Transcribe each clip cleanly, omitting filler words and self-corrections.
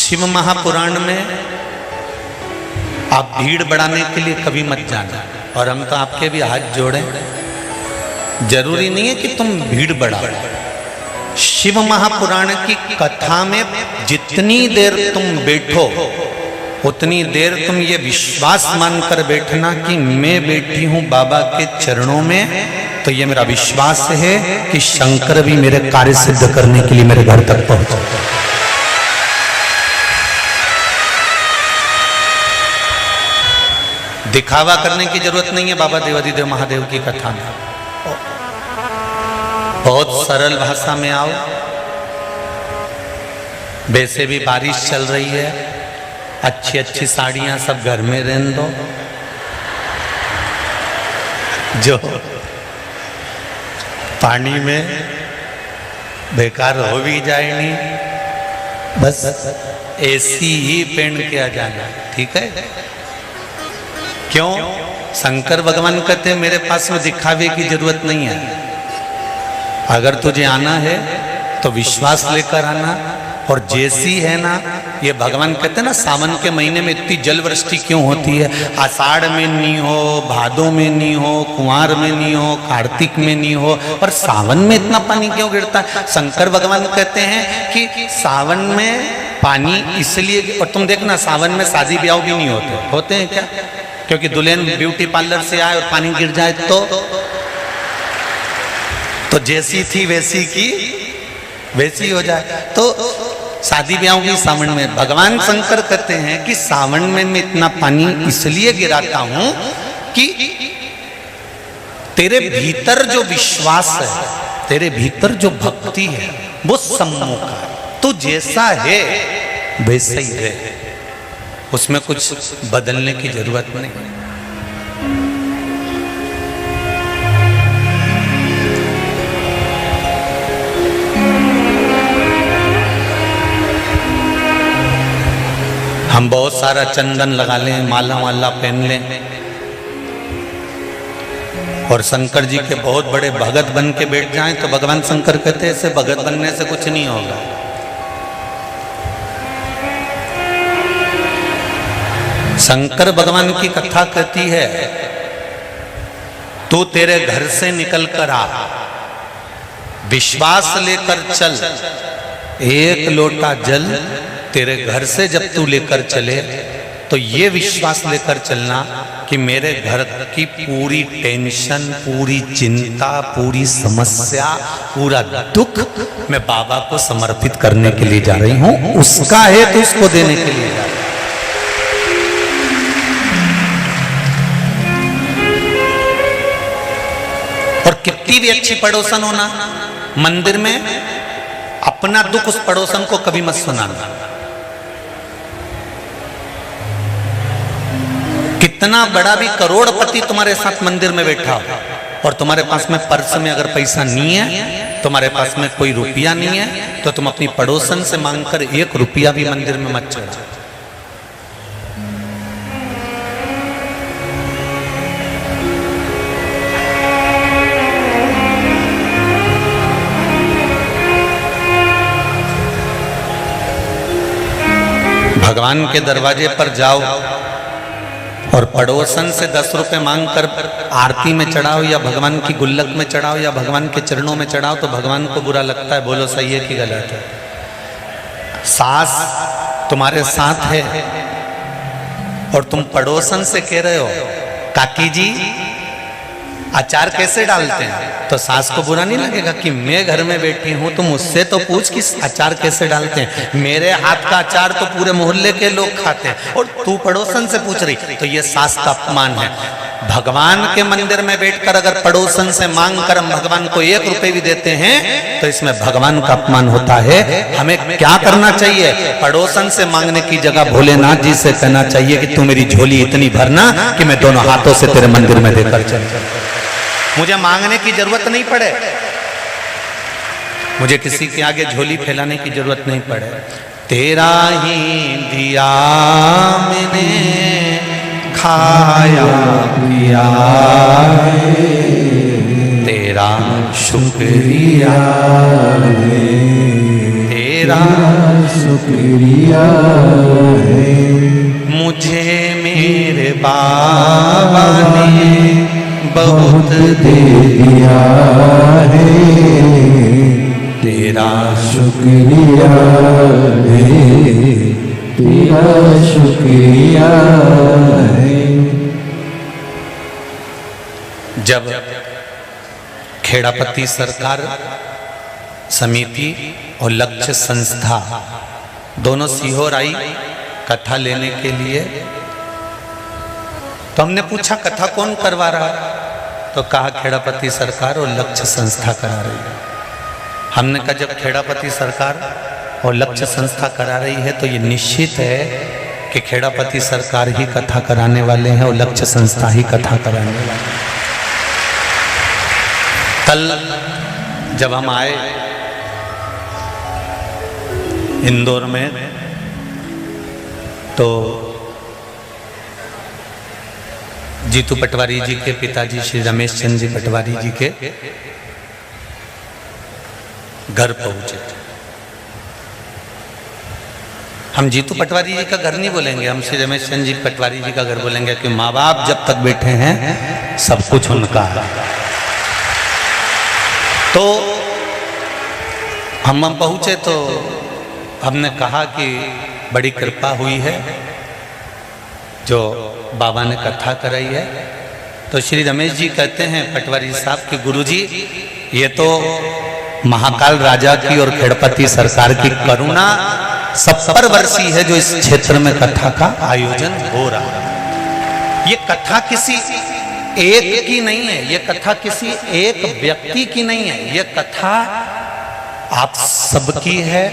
शिव महापुराण में आप भीड़ बढ़ाने के लिए कभी मत जाना। और हम तो आपके भी हाथ जोड़े, जरूरी नहीं है कि तुम भीड़ बढ़ाओ। शिव महापुराण की कथा में जितनी देर तुम बैठो उतनी देर तुम ये विश्वास मानकर बैठना कि मैं बैठी हूं बाबा के चरणों में, तो ये मेरा विश्वास है कि शंकर भी मेरे कार्य सिद्ध करने के लिए मेरे घर तक पहुंचे। दिखावा करने की जरूरत नहीं है बाबा देवाधिदेव महादेव की कथा में। बहुत सरल भाषा में आओ। वैसे भी बारिश चल रही है, अच्छी अच्छी साड़ियां सब घर में रहने दो, जो पानी में बेकार हो भी जाए नहीं, बस ऐसी ही पहन के आ जाना, ठीक है। क्यों? शंकर भगवान कहते हैं मेरे पास में दिखावे की जरूरत नहीं है। अगर तुझे आना है तो विश्वास लेकर आना। और जैसी है ना, ये भगवान कहते हैं ना, सावन के महीने में इतनी जल वृष्टि क्यों होती है? आषाढ़ में नहीं हो, भादों में नहीं हो, कुंवार में नहीं हो, कार्तिक में नहीं हो, और सावन में इतना पानी क्यों गिरता है? शंकर भगवान कहते हैं कि सावन में पानी इसलिए, और तुम देखना सावन में शादी ब्याह भी नहीं होते हैं क्या? क्योंकि दुल्हन ब्यूटी पार्लर से आए और पानी गिर जाए तो जैसी थी वैसी की वैसी हो जाए। तो शादी ब्याह भी सावन में। भगवान शंकर कहते हैं कि सावन में मैं इतना पानी इसलिए गिराता हूं कि तेरे भीतर जो विश्वास है, तेरे भीतर जो भक्ति है, वो सम्मुख है। तू जैसा है वैसा ही है, उसमें कुछ बदलने की जरूरत नहीं। हम बहुत सारा चंदन लगा लें, माला वाला पहन लें, और शंकर जी के बहुत बड़े भगत बन के बैठ जाएं, तो भगवान शंकर कहते हैं ऐसे भगत बनने से कुछ नहीं होगा। शंकर भगवान की कथा कहती है, तू तेरे घर से निकल कर आ, विश्वास लेकर चल, एक लोटा जल तेरे घर से जब तू लेकर चले तो ये विश्वास लेकर चलना कि मेरे घर की पूरी टेंशन, पूरी चिंता, पूरी समस्या, पूरा दुख मैं बाबा को समर्पित करने के लिए जा रही हूं। उसका है तो उसको देने के लिए जा रही हूं। और कितनी भी अच्छी पड़ोसन होना, मंदिर में अपना दुख उस पड़ोसन को कभी मत सुनाना। कितना बड़ा भी करोड़पति तुम्हारे साथ मंदिर में बैठा हो और तुम्हारे पास में पर्स में अगर पैसा नहीं है, तुम्हारे पास में कोई रुपया नहीं है, तो तुम अपनी पड़ोसन से मांगकर 1 रुपया भी मंदिर में मत चढ़ाओ। भगवान के दरवाजे पर जाओ और पड़ोसन से 10 रुपए मांगकर आरती में चढ़ाओ, या भगवान की गुल्लक में चढ़ाओ, या भगवान के चरणों में चढ़ाओ, तो भगवान को बुरा लगता है। बोलो सही है कि गलत है? सास तुम्हारे साथ है और तुम पड़ोसन से कह रहे हो काकी जी अचार कैसे डालते हैं, तो सास को बुरा नहीं लगेगा कि मैं घर में बैठी हूं, तो मुझसे तो पूछ कि अचार कैसे डालते हैं। मेरे हाथ का अचार तो पूरे मोहल्ले के लोग खाते हैं और तू पड़ोसन से पूछ रही, तो ये सास का अपमान है। भगवान के मंदिर में बैठकर अगर पड़ोसन से मांग कर हम भगवान को 1 रुपए भी देते हैं तो इसमें भगवान का अपमान होता है। हमें क्या करना चाहिए? पड़ोसन से मांगने की जगह भोलेनाथ जी से कहना चाहिए कि तू मेरी झोली इतनी भरना कि मैं दोनों हाथों से तेरे मंदिर में देकर चल, मुझे मांगने की जरूरत नहीं पड़े, मुझे किसी के आगे झोली फैलाने की जरूरत नहीं पड़े। तेरा ही दिया मैंने खाया पिया, तेरा शुक्रिया, तेरा शुक्रिया है, मुझे मेरे बाबा ने बहुत दे दिया है, तेरा शुक्रिया है, तेरा शुक्रिया है। जब खेड़ापति सरकार समिति और लक्ष्य संस्था दोनों सीहोर आई कथा लेने के लिए, तो हमने पूछा कथा कौन करवा रहा है, तो कहा खेड़ापति सरकार और लक्ष्य संस्था करा रही है। हमने कहा जब खेड़ापति सरकार और लक्ष्य संस्था करा रही है तो ये निश्चित है कि खेड़ापति सरकार ही कथा कराने वाले हैं और लक्ष्य संस्था ही कथा कराने वाले हैं। कल जब हम आए इंदौर में तो जीतू पटवारी जी के पिताजी श्री रमेश चंद्र जी पटवारी जी के घर पहुंचे। हम जीतू पटवारी जी का घर नहीं बोलेंगे, हम श्री रमेश चंद्र जी पटवारी जी का घर बोलेंगे कि माँ बाप जब तक बैठे हैं सब कुछ उनका है। तो हम पहुंचे तो हमने कहा कि बड़ी कृपा हुई है जो बाबा ने कथा कराई है। तो श्री रमेश जी कहते हैं पटवारी साहब कि गुरुजी ये तो महाकाल राजा की और खेड़पति सरकार की करुणा 70 वर्षीय है जो इस क्षेत्र में कथा का आयोजन हो रहा है। ये कथा किसी एक की नहीं है, ये कथा किसी एक व्यक्ति की नहीं है, ये कथा आप सबकी है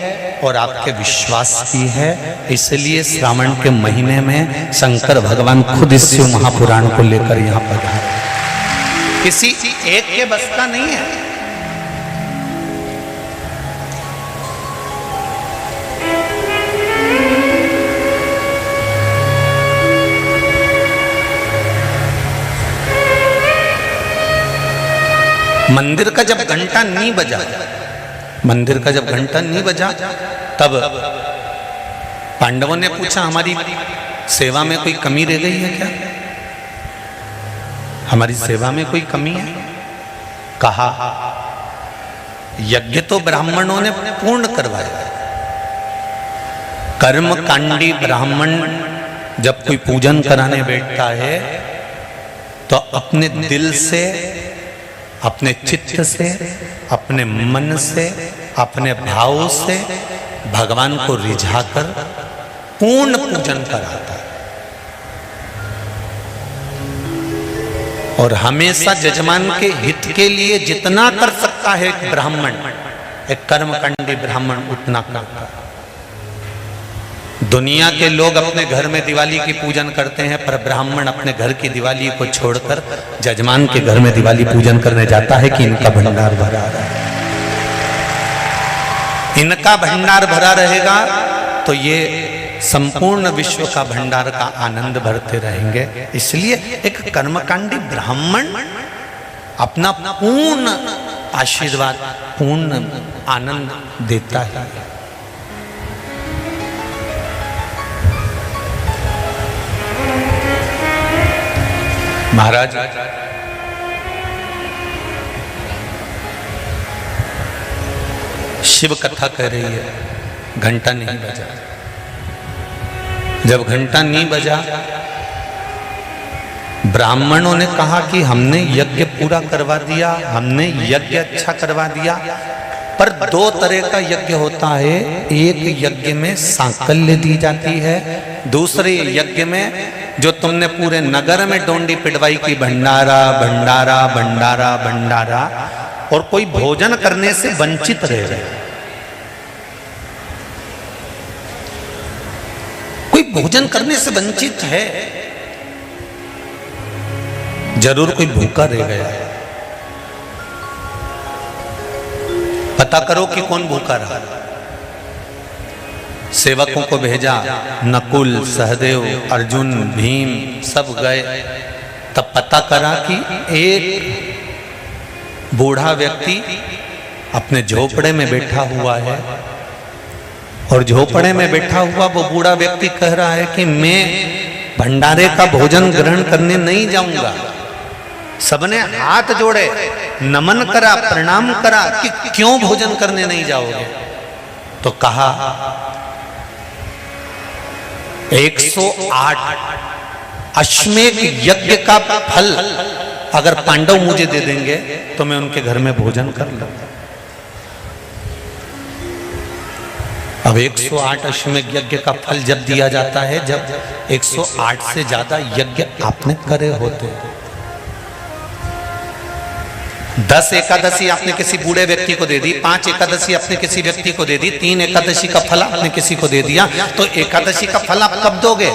और आपके विश्वास की है। इसलिए श्रावण के महीने में शंकर भगवान खुद इस शिव महापुराण को लेकर यहाँ पर आए, किसी एक के बस का नहीं है। मंदिर का जब घंटा नहीं बजा, मंदिर का जब घंटा नहीं बजा तब पांडवों ने पूछा हमारी सेवा में कोई कमी रह गई है क्या, हमारी सेवा में कोई कमी है। कहा यज्ञ तो ब्राह्मणों ने पूर्ण करवाया, कर्मकांडी ब्राह्मण जब कोई पूजन कराने बैठता है तो अपने दिल से, अपने चित्त से, अपने मन से, अपने भाव से भगवान को रिझाकर पूर्ण पूजन कराता है। और हमेशा जजमान के हित के लिए जितना कर सकता है एक ब्राह्मण, एक कर्मकांडी ब्राह्मण उतना करता है। दुनिया के लोग अपने घर में दिवाली की पूजन करते हैं, पर ब्राह्मण अपने घर की दिवाली को छोड़कर जजमान के घर में दिवाली पूजन करने जाता है कि इनका भंडार भरा रहा है। इनका भंडार भरा रहेगा तो ये संपूर्ण विश्व का भंडार का आनंद भरते रहेंगे। इसलिए एक कर्मकांडी ब्राह्मण अपना पूर्ण आशीर्वाद, पूर्ण आनंद देता है। महाराज शिव कथा कह रही है, घंटा नहीं बजा। जब घंटा नहीं बजा, ब्राह्मणों ने कहा कि हमने यज्ञ पूरा करवा दिया, हमने यज्ञ अच्छा करवा दिया, पर दो तरह का यज्ञ होता है। एक यज्ञ में सांकल्य दी जाती है, दूसरे यज्ञ में जो तुमने पूरे नगर में डोंडी पिटवाई की भंडारा भंडारा भंडारा भंडारा, और कोई भोजन करने से वंचित रह जाए, कोई भोजन करने से वंचित है, जरूर कोई भूखा रह गया है। पता करो कि कौन भूखा रहा। सेवकों को भेजा, नकुल, सहदेव, अर्जुन, भीम सब गए, तब पता करा कि एक बूढ़ा व्यक्ति अपने झोपड़े में बैठा हुआ है और झोपड़े में बैठा हुआ वो बूढ़ा व्यक्ति कह रहा है कि मैं भंडारे का भोजन ग्रहण करने नहीं जाऊंगा। सबने हाथ जोड़े, नमन करा, प्रणाम करा कि क्यों भोजन करने नहीं जाओगे? तो कहा 108 अश्वमेध यज्ञ का फल अगर पांडव मुझे दे देंगे तो मैं उनके घर में भोजन कर लूंगा। अब 108 अश्वमेध यज्ञ का फल जब दिया जाता है जब 108 से ज्यादा यज्ञ आपने करे होते हैं। 10 एकादशी आपने किसी बूढ़े व्यक्ति को दे दी, 5 एकादशी आपने किसी व्यक्ति को दे दी, 3 एकादशी का फल आपने किसी को दे दिया, तो एकादशी का फल आप कब दोगे?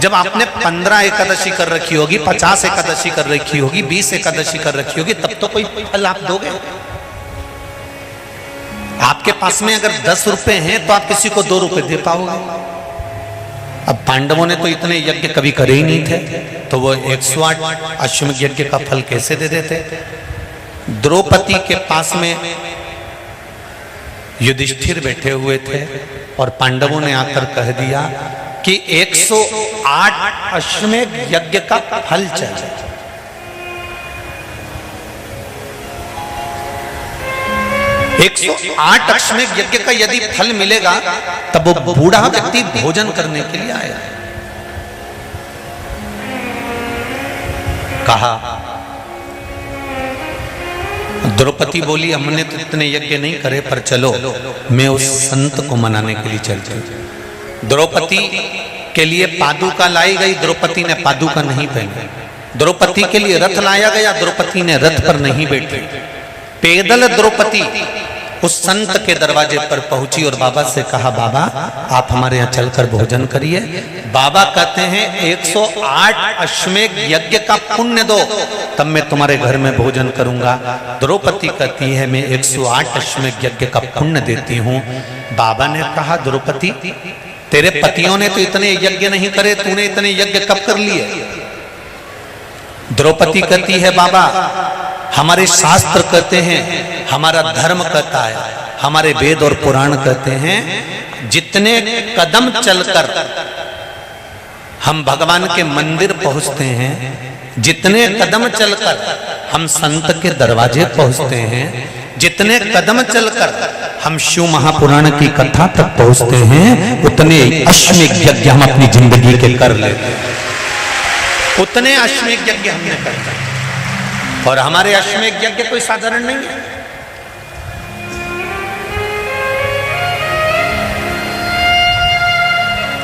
जब आपने 15 एकादशी कर रखी होगी, 50 एकादशी कर रखी होगी, 20 एकादशी कर रखी होगी, तब तो कोई फल आप दोगे। आपके पास में अगर 10 रुपए हैं तो आप किसी को 2 रुपए दे पाओगे। अब पांडवों ने तो इतने यज्ञ कभी करे ही नहीं थे, तो वो 108 अश्वमेध यज्ञ का फल कैसे दे देते? द्रौपदी के पास में युधिष्ठिर बैठे हुए थे और पांडवों ने आकर कह दिया कि 108 अश्वमेध यज्ञ का फल चाहिए। एक 108 अश्वमेध यज्ञ का यदि फल मिलेगा तब वो बूढ़ा व्यक्ति भोजन करने के लिए आया। कहा, द्रौपदी बोली हमने तो इतने यज्ञ नहीं करे, पर चलो मैं उस संत को मनाने के लिए चलती हूं। द्रौपदी के लिए पादुका लाई गई, द्रौपदी ने पादुका नहीं पहनी। द्रौपदी के लिए रथ लाया गया, द्रौपदी ने रथ पर नहीं बैठी। पैदल द्रौपदी उस संत के दरवाजे पर पहुंची और बाबा से कहा, बाबा आप हमारे यहाँ चलकर भोजन करिए। बाबा कहते हैं 108 अश्वमेध यज्ञ का पुण्य दो, तब मैं तुम्हारे घर में भोजन करूंगा। द्रौपदी कहती है मैं 108 अश्वमेध यज्ञ का पुण्य देती हूँ। बाबा ने कहा, द्रौपदी तेरे पतियों ने तो इतने यज्ञ नहीं करे, तूने इतने यज्ञ कब कर लिए? द्रौपदी कहती है, बाबा हमारे शास्त्र कहते हैं, हमारा धर्म कहता है, हमारे वेद और पुराण कहते हैं, जितने कदम चलकर हम भगवान के मंदिर पहुंचते हैं, जितने कदम चलकर हम संत के दरवाजे पहुंचते हैं, जितने कदम चलकर हम शिव महापुराण की कथा तक पहुंचते हैं, उतने अश्वमेध यज्ञ हम अपनी जिंदगी के कर लेते हैं। उतने अश्वमेध यज्ञ हमने करते हैं और हमारे अश्वमेध यज्ञ कोई साधारण नहीं है।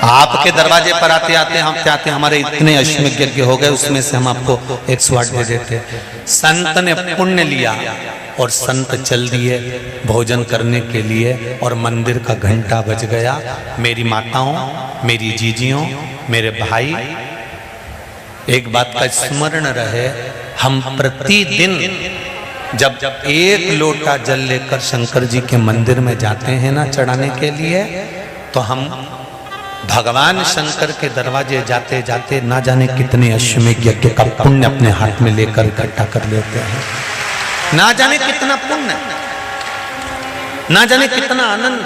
आपके दरवाजे पर आते आते हमारे इतने अश्वमेध यज्ञ हो गए, उसमें से हम आपको 108 दे देते। संत ने पुण्य लिया और संत चल दिए भोजन करने के लिए और मंदिर का घंटा बज गया। मेरी माताओं, मेरी जीजियों, मेरे भाई, एक बात का स्मरण रहे, हम प्रतिदिन जब 1 लोटा जल लेकर शंकर जी के मंदिर में जाते हैं ना चढ़ाने के लिए, तो हम भगवान शंकर के दरवाजे जाते जाते ना जाने कितने अश्वमेध यज्ञ का पुण्य अपने हाथ में लेकर इकट्ठा कर लेते हैं। ना जाने कितना पुण्य, ना जाने कितना आनंद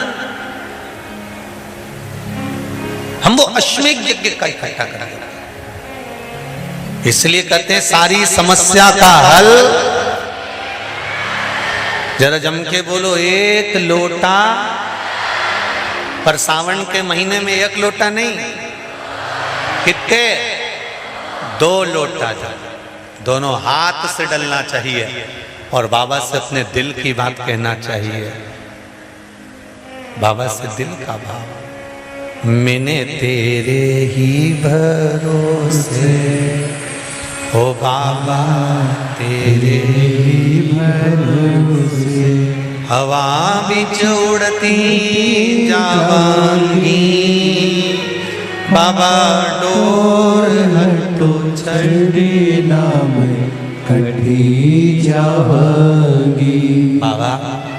हम वो अश्वमेध यज्ञ का इकट्ठा कर लेते हैं। इसलिए कहते हैं सारी समस्या का हल, जरा जम के बोलो, 1 लोटा। पर सावन के महीने में 1 लोटा नहीं, कितने? 2 लोटा जल दोनों हाथ से डलना चाहिए और बाबा से अपने दिल की बात कहना चाहिए। बाबा से दिल का भाव, मैंने तेरे ही भरोसे, ओ बाबा तेरे ही भरोसे, हवा बिच उड़ती जावांगी, बाबा डोर हटो छड़ी नाम कटी जावांगी। बाबा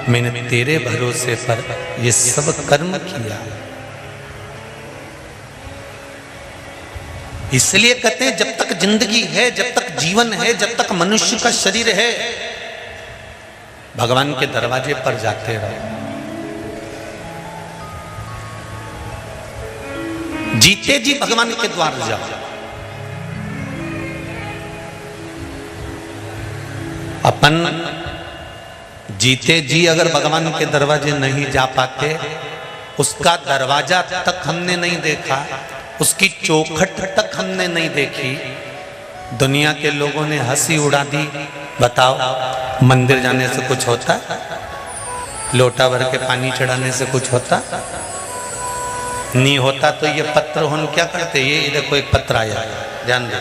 मैंने तेरे भरोसे पर ये सब कर्म किया। इसलिए कहते हैं जब तक जिंदगी है, जब तक जीवन है, जब तक मनुष्य का शरीर है, भगवान के दरवाजे पर जाते रहो। जीते जी भगवान के द्वार जाओ। अपन जीते जी अगर भगवान के दरवाजे नहीं जा पाते, उसका दरवाजा तक हमने नहीं देखा, उसकी चौखट तक हमने नहीं देखी, दुनिया के लोगों ने हंसी उड़ा दी, बताओ मंदिर जाने से कुछ होता? लोटा भर के पानी चढ़ाने से कुछ होता? नहीं होता। तो ये पत्र हम क्या करते? ये देखो एक पत्र आया, ध्यान दो।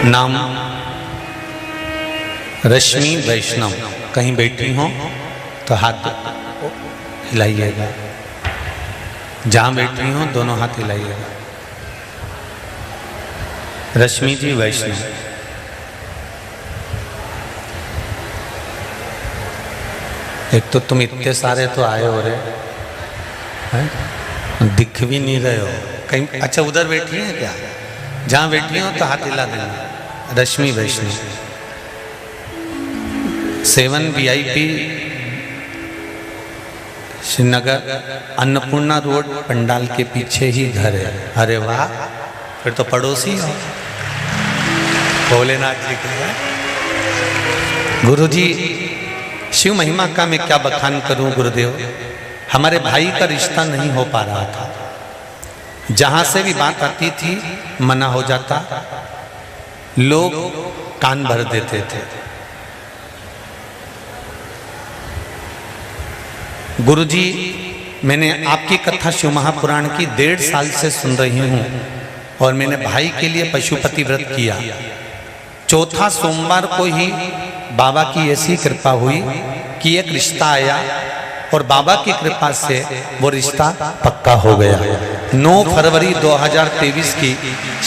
नाम रश्मि वैष्णव। कहीं बैठी हो तो हाथ हिलाइएगा, जहां बैठी हो दोनों हाथ हिलाइएगा। रश्मि जी वैष्णव। एक तो तुम इतने सारे तो आए हो रे, दिख भी नहीं रहे हो कहीं। अच्छा उधर बैठी है क्या? जहां बैठी हो तो हाथ हिला देना। रश्मि वैष्णव। 7 VIP श्रीनगर अन्नपूर्णा रोड पंडाल के पीछे ही घर है। अरे वाह, फिर तो पड़ोसी हो। भोलेनाथ जी के गुरु जी। शिव महिमा का मैं क्या बखान करूं गुरुदेव। हमारे भाई का रिश्ता नहीं हो पा रहा था, जहां से भी बात आती थी मना हो जाता, लोग कान भर देते थे। गुरुजी, मैंने आपकी कथा शिव महापुराण की 1.5 साल से सुन रही हूं और मैंने भाई के लिए पशुपति व्रत किया। चौथा सोमवार को ही बाबा की ऐसी कृपा हुई कि एक रिश्ता आया और बाबा की कृपा से वो रिश्ता पक्का हो गया। 9 फरवरी 2023 की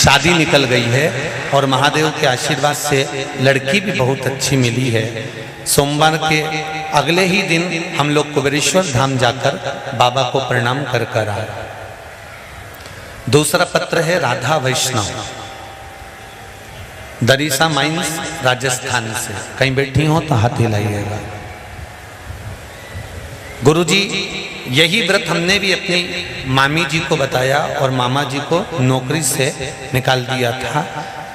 शादी निकल गई है और महादेव के आशीर्वाद से लड़की भी बहुत अच्छी मिली है। सोमवार के अगले ही दिन हम लोग कुबेरेश्वर धाम जाकर बाबा को प्रणाम कर कर आए। दूसरा पत्र है राधा वैष्णव, दरीसा माइंस राजस्थान से। कहीं बैठी हो तो हाथ हिलाइएगा। गुरुजी, यही व्रत हमने भी अपनी मामी जी को बताया और मामा जी को नौकरी से निकाल दिया था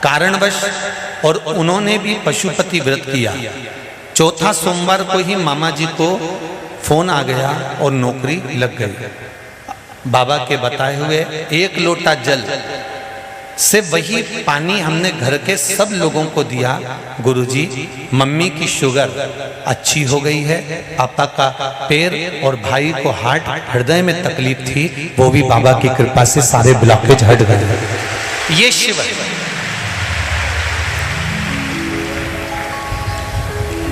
कारणवश, और उन्होंने भी पशुपति व्रत किया। चौथा सोमवार को ही मामा जी को फोन आ गया और नौकरी लग गई। बाबा के बताए हुए 1 लोटा जल से वही पानी हमने घर के सब लोगों को दिया। गुरुजी, मम्मी की शुगर अच्छी हो गई है, पापा का पैर और भाई को हार्ट हृदय में तकलीफ थी, वो भी बाबा की कृपा से सारे ब्लॉकेज हट गए। ये शिव है।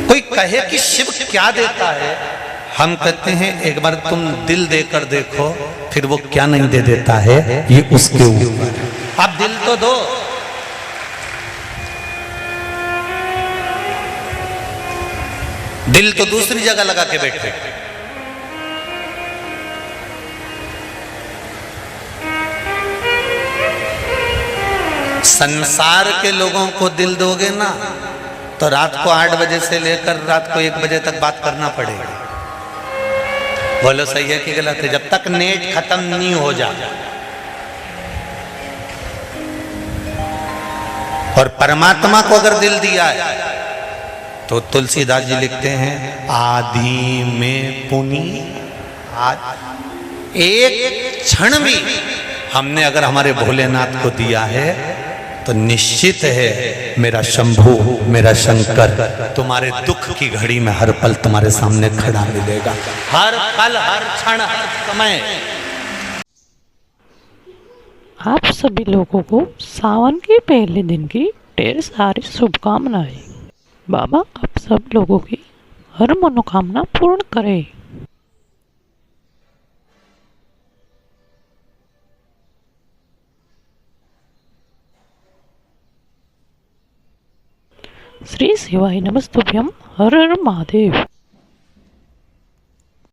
कोई कहे कि शिव क्या देता है, हम कहते हैं एक बार तुम दिल देकर देखो, फिर वो क्या नहीं दे देता है ये उसके ऊपर। आप दिल तो दो। दिल तो दूसरी जगह लगा के बैठे। संसार के लोगों को दिल दोगे ना तो रात को 8 बजे से लेकर रात को 1 बजे तक बात करना पड़ेगा। बोलो सही है कि गलत है? जब तक नेट खत्म नहीं हो जाए। और परमात्मा को अगर दिल दिया है तो तुलसीदास जी लिखते हैं आदि में पुनि। एक क्षण भी हमने अगर हमारे भोलेनाथ को दिया है तो निश्चित है मेरा शंभू, मेरा शंकर तुम्हारे दुख की घड़ी में हर पल तुम्हारे सामने खड़ा मिलेगा। हर पल, हर क्षण, हर समय। आप सभी लोगों को सावन के पहले दिन की ढेर सारी शुभकामनाएं। बाबा आप सब लोगों की हर मनोकामना पूर्ण करे। श्री शिवाय नमस्तुभ्यम। हर हर महादेव।